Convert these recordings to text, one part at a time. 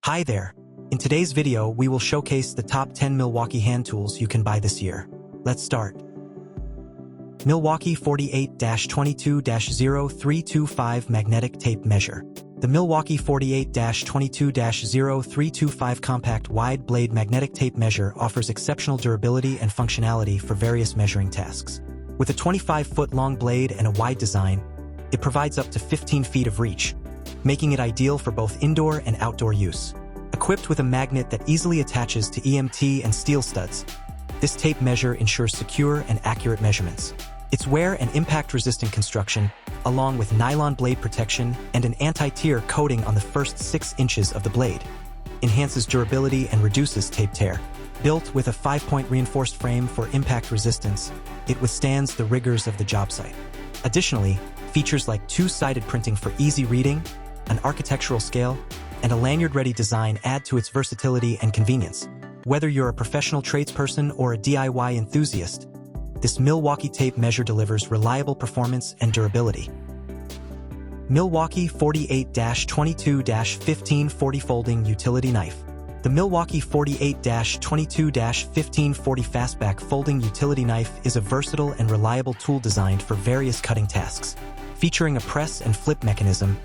Hi there. In today's video, we will showcase the top 10 Milwaukee hand tools you can buy this year. Let's start. Milwaukee 48-22-0325 Magnetic Tape Measure. The Milwaukee 48-22-0325 Compact Wide Blade Magnetic Tape Measure offers exceptional durability and functionality for various measuring tasks. With a 25-foot-long blade and a wide design, it provides up to 15 feet of reach, making it ideal for both indoor and outdoor use. Equipped with a magnet that easily attaches to EMT and steel studs, this tape measure ensures secure and accurate measurements. Its wear and impact-resistant construction, along with nylon blade protection and an anti-tear coating on the first 6 inches of the blade, enhances durability and reduces tape tear. Built with a 5-point reinforced frame for impact resistance, it withstands the rigors of the job site. Additionally, features like 2-sided printing for easy reading, an architectural scale, and a lanyard-ready design add to its versatility and convenience. Whether you're a professional tradesperson or a DIY enthusiast, this Milwaukee tape measure delivers reliable performance and durability. Milwaukee 48-22-1540 Folding Utility Knife. The Milwaukee 48-22-1540 Fastback Folding Utility Knife is a versatile and reliable tool designed for various cutting tasks. Featuring a press and flip mechanism,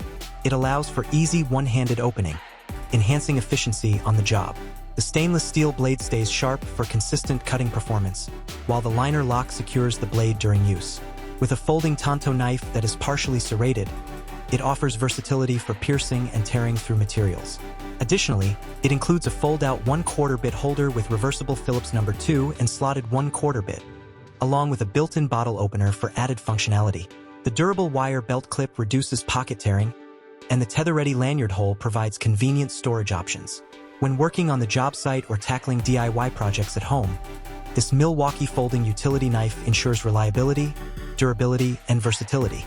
it allows for easy one-handed opening, enhancing efficiency on the job. The stainless steel blade stays sharp for consistent cutting performance, while the liner lock secures the blade during use. With a folding tanto knife that is partially serrated, it offers versatility for piercing and tearing through materials. Additionally, it includes a fold-out 1/4 bit holder with reversible Phillips No. 2 and slotted 1/4 bit, along with a built-in bottle opener for added functionality. The durable wire belt clip reduces pocket tearing, and the tether-ready lanyard hole provides convenient storage options. When working on the job site or tackling DIY projects at home, this Milwaukee folding utility knife ensures reliability, durability, and versatility.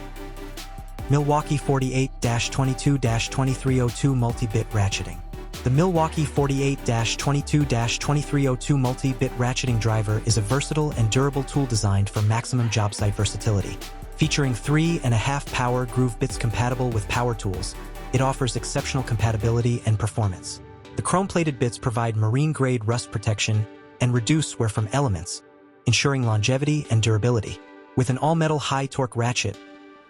Milwaukee 48-22-2302 Multi-Bit Ratcheting. The Milwaukee 48-22-2302 Multi-Bit Ratcheting Driver is a versatile and durable tool designed for maximum job site versatility. Featuring 3.5 power groove bits compatible with power tools, it offers exceptional compatibility and performance. The chrome-plated bits provide marine-grade rust protection and reduce wear from elements, ensuring longevity and durability. With an all-metal high-torque ratchet,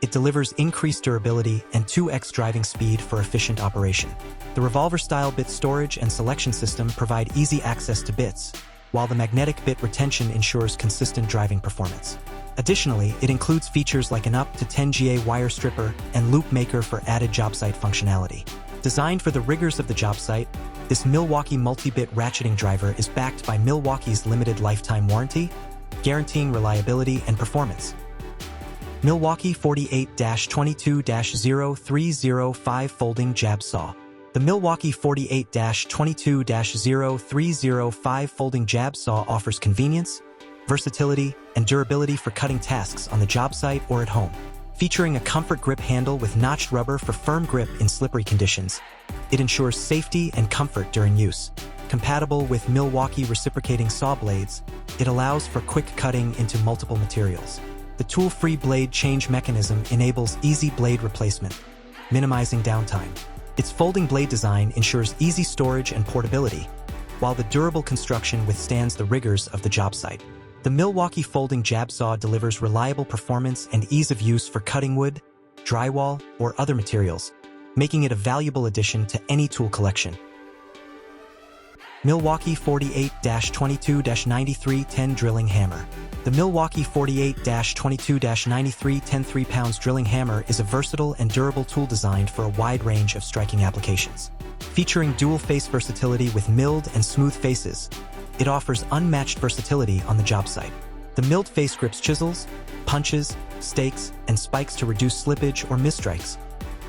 it delivers increased durability and 2x driving speed for efficient operation. The revolver-style bit storage and selection system provide easy access to bits, while the magnetic bit retention ensures consistent driving performance. Additionally, it includes features like an up to 10 GA wire stripper and loop maker for added job site functionality. Designed for the rigors of the job site, this Milwaukee multi-bit ratcheting driver is backed by Milwaukee's limited lifetime warranty, guaranteeing reliability and performance. Milwaukee 48-22-0305 Folding Jab Saw. The Milwaukee 48-22-0305 Folding Jab Saw offers convenience, versatility, and durability for cutting tasks on the job site or at home. Featuring a comfort grip handle with notched rubber for firm grip in slippery conditions, it ensures safety and comfort during use. Compatible with Milwaukee reciprocating saw blades, it allows for quick cutting into multiple materials. The tool-free blade change mechanism enables easy blade replacement, minimizing downtime. Its folding blade design ensures easy storage and portability, while the durable construction withstands the rigors of the job site. The Milwaukee folding jab saw delivers reliable performance and ease of use for cutting wood, drywall, or other materials, making it a valuable addition to any tool collection. Milwaukee 48-22-9310 Drilling Hammer. The Milwaukee 48-22-9310 3-pounds drilling hammer is a versatile and durable tool designed for a wide range of striking applications. Featuring dual-face versatility with milled and smooth faces, it offers unmatched versatility on the job site. The milled face grips chisels, punches, stakes, and spikes to reduce slippage or misstrikes,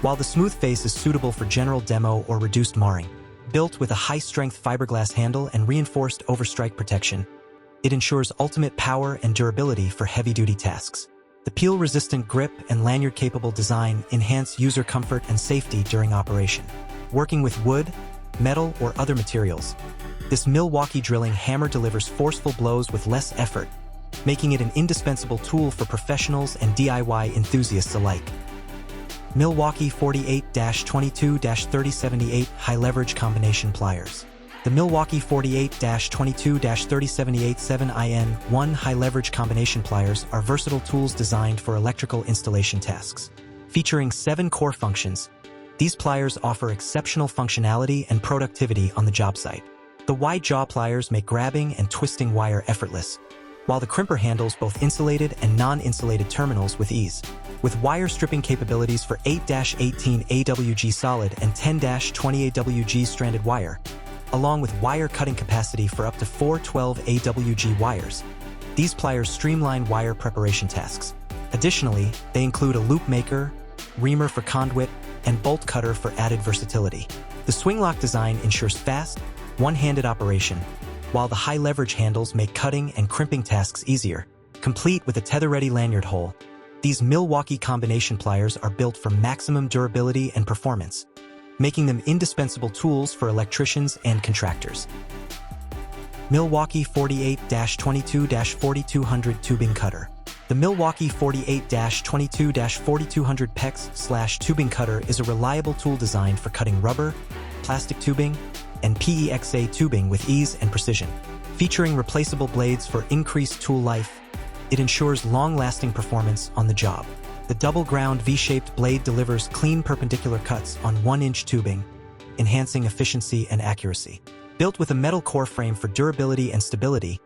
while the smooth face is suitable for general demo or reduced marring. Built with a high-strength fiberglass handle and reinforced overstrike protection, it ensures ultimate power and durability for heavy-duty tasks. The peel-resistant grip and lanyard-capable design enhance user comfort and safety during operation. Working with wood, metal, or other materials, this Milwaukee drilling hammer delivers forceful blows with less effort, making it an indispensable tool for professionals and DIY enthusiasts alike. Milwaukee 48-22-3078 High Leverage Combination Pliers. The Milwaukee 48-22-3078 7IN1 High Leverage Combination Pliers are versatile tools designed for electrical installation tasks. Featuring 7 core functions, these pliers offer exceptional functionality and productivity on the job site. The wide jaw pliers make grabbing and twisting wire effortless, while the crimper handles both insulated and non-insulated terminals with ease. With wire stripping capabilities for 8-18 AWG solid and 10-20 AWG stranded wire, along with wire cutting capacity for up to 412 AWG wires, these pliers streamline wire preparation tasks. Additionally, they include a loop maker, reamer for conduit, and bolt cutter for added versatility. The swing lock design ensures fast, one-handed operation, while the high leverage handles make cutting and crimping tasks easier. Complete with a tether-ready lanyard hole, these Milwaukee combination pliers are built for maximum durability and performance, making them indispensable tools for electricians and contractors. Milwaukee 48-22-4200 Tubing Cutter. The Milwaukee 48-22-4200 PEX/tubing cutter is a reliable tool designed for cutting rubber, plastic tubing, and PEXA tubing with ease and precision. Featuring replaceable blades for increased tool life, it ensures long-lasting performance on the job. The double-ground V-shaped blade delivers clean perpendicular cuts on 1-inch tubing, enhancing efficiency and accuracy. Built with a metal core frame for durability and stability,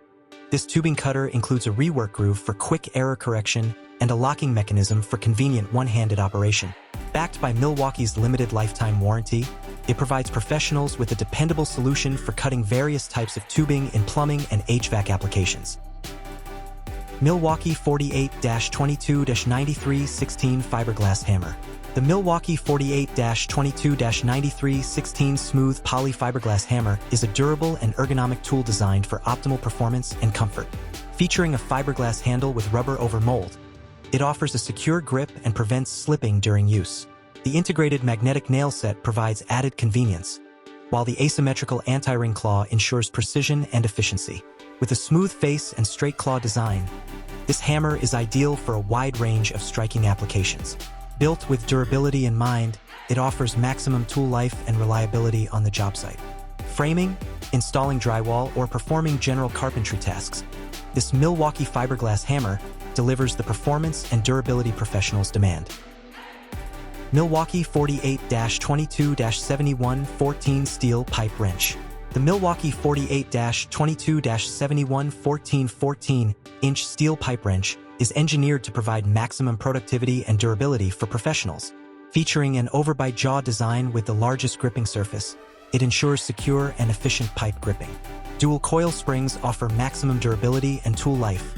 this tubing cutter includes a rework groove for quick error correction and a locking mechanism for convenient one-handed operation. Backed by Milwaukee's limited lifetime warranty, it provides professionals with a dependable solution for cutting various types of tubing in plumbing and HVAC applications. Milwaukee 48-22-9316 Fiberglass Hammer. The Milwaukee 48-22-9316 Smooth Poly Fiberglass Hammer is a durable and ergonomic tool designed for optimal performance and comfort. Featuring a fiberglass handle with rubber over mold, it offers a secure grip and prevents slipping during use. The integrated magnetic nail set provides added convenience, while the asymmetrical anti-ring claw ensures precision and efficiency. With a smooth face and straight claw design, this hammer is ideal for a wide range of striking applications. Built with durability in mind, it offers maximum tool life and reliability on the job site. Framing, installing drywall, or performing general carpentry tasks, this Milwaukee fiberglass hammer delivers the performance and durability professionals demand. Milwaukee 48-22-7114 Steel Pipe Wrench. The Milwaukee 48-22-7114 14-inch steel pipe wrench is engineered to provide maximum productivity and durability for professionals. Featuring an overbite jaw design with the largest gripping surface, it ensures secure and efficient pipe gripping. Dual coil springs offer maximum durability and tool life,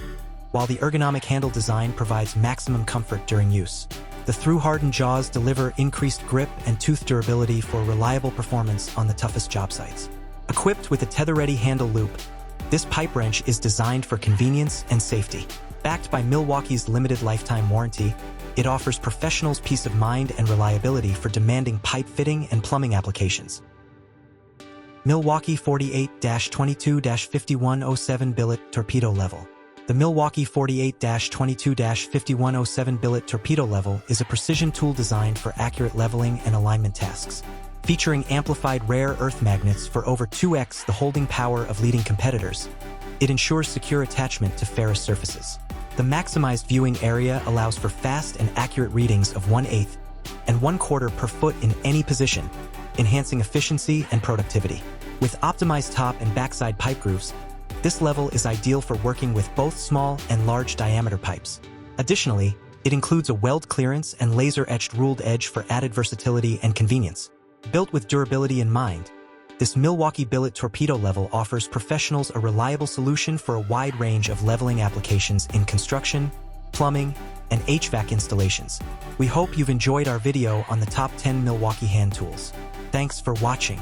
while the ergonomic handle design provides maximum comfort during use. The through-hardened jaws deliver increased grip and tooth durability for reliable performance on the toughest job sites. Equipped with a tether-ready handle loop, this pipe wrench is designed for convenience and safety. Backed by Milwaukee's limited lifetime warranty, it offers professionals peace of mind and reliability for demanding pipe fitting and plumbing applications. Milwaukee 48-22-5107 Billet Torpedo Level. The Milwaukee 48-22-5107 Billet Torpedo Level is a precision tool designed for accurate leveling and alignment tasks. Featuring amplified rare earth magnets for over 2x the holding power of leading competitors, it ensures secure attachment to ferrous surfaces. The maximized viewing area allows for fast and accurate readings of 1/8 and 1/4 per foot in any position, enhancing efficiency and productivity. With optimized top and backside pipe grooves, this level is ideal for working with both small and large diameter pipes. Additionally, it includes a weld clearance and laser-etched ruled edge for added versatility and convenience. Built with durability in mind, this Milwaukee Billet Torpedo Level offers professionals a reliable solution for a wide range of leveling applications in construction, plumbing, and HVAC installations. We hope you've enjoyed our video on the top 10 Milwaukee hand tools. Thanks for watching.